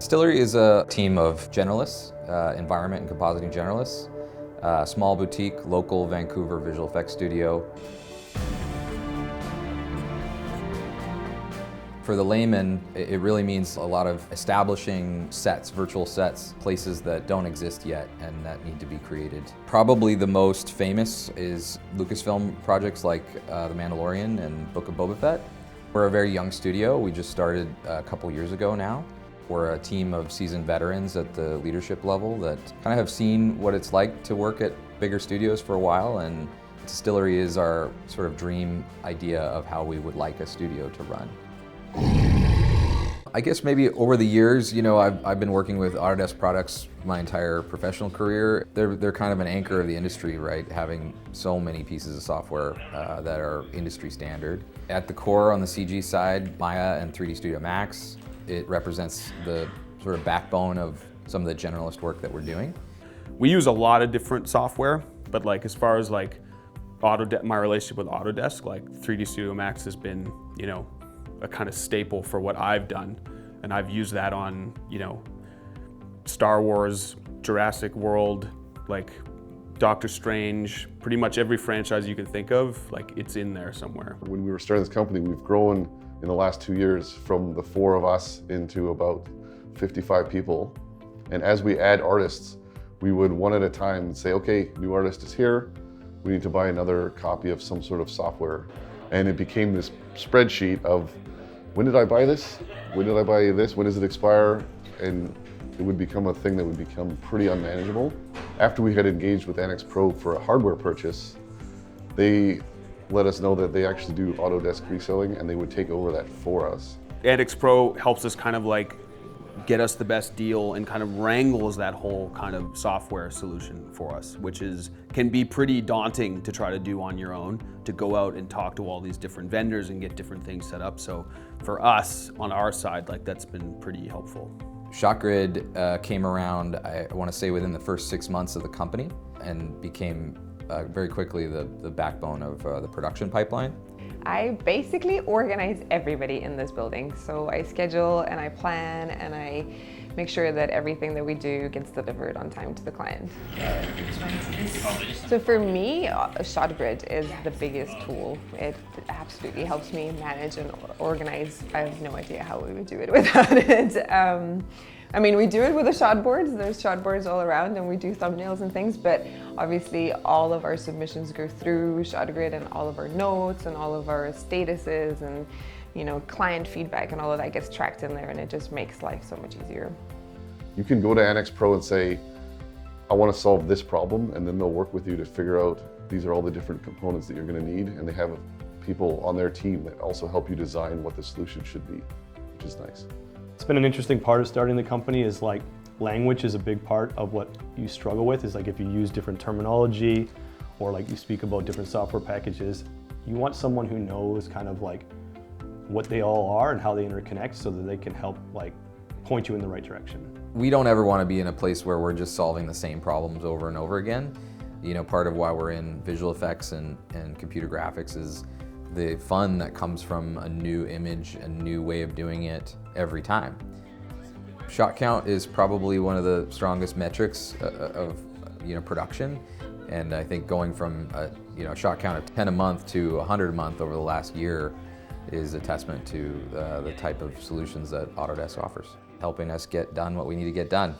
Distillery is a team of generalists, environment and compositing generalists, small boutique, local Vancouver visual effects studio. For the layman, it really means a lot of establishing sets, virtual sets, places that don't exist yet and that need to be created. Probably the most famous is Lucasfilm projects like The Mandalorian and Book of Boba Fett. We're a very young studio. We just started a couple years ago now. We're a team of seasoned veterans at the leadership level that kind of have seen what it's like to work at bigger studios for a while, and Distillery is our sort of dream idea of how we would like a studio to run. I guess maybe over the years, I've been working with Autodesk products my entire professional career. They're kind of an anchor of the industry, right? Having so many pieces of software that are industry standard. At the core on the CG side, Maya and 3D Studio Max. It represents the sort of backbone of some of the generalist work that we're doing. We use a lot of different software, but as far as my relationship with Autodesk, 3D Studio Max has been, a kind of staple for what I've done. And I've used that on, Star Wars, Jurassic World, Doctor Strange, pretty much every franchise you can think of, it's in there somewhere. When we were starting this company, we've grown in the last 2 years from the 4 of us into about 55 people. And as we add artists, we would one at a time say, okay, new artist is here. We need to buy another copy of some sort of software. And it became this spreadsheet of, when did I buy this? When did I buy this? When does it expire? And it would become a thing that would become pretty unmanageable. After we had engaged with Annex Pro for a hardware purchase, they let us know that they actually do Autodesk reselling and they would take over that for us. Annex Pro helps us kind of get us the best deal and kind of wrangles that whole kind of software solution for us, which can be pretty daunting to try to do on your own, to go out and talk to all these different vendors and get different things set up. So for us, on our side, that's been pretty helpful. ShotGrid came around, I want to say, within the first 6 months of the company and became very quickly the backbone of the production pipeline. I basically organize everybody in this building. So I schedule and I plan and I make sure that everything that we do gets delivered on time to the client. So for me, ShotGrid is the biggest tool. It absolutely helps me manage and organize. I have no idea how we would do it without it. We do it with the shot boards. There's shot boards all around and we do thumbnails and things, but obviously all of our submissions go through ShotGrid and all of our notes and all of our statuses and client feedback and all of that gets tracked in there, and it just makes life so much easier. You can go to Annex Pro and say, I want to solve this problem, and then they'll work with you to figure out these are all the different components that you're going to need, and they have people on their team that also help you design what the solution should be, which is nice. It's been an interesting part of starting the company is language is a big part of what you struggle with, is if you use different terminology or you speak about different software packages, you want someone who knows kind of what they all are and how they interconnect so that they can help point you in the right direction. We don't ever want to be in a place where we're just solving the same problems over and over again. Part of why we're in visual effects and computer graphics is the fun that comes from a new image, a new way of doing it every time. Shot count is probably one of the strongest metrics of production, and I think going from a shot count of 10 a month to 100 a month over the last year is a testament to the type of solutions that Autodesk offers, helping us get done what we need to get done.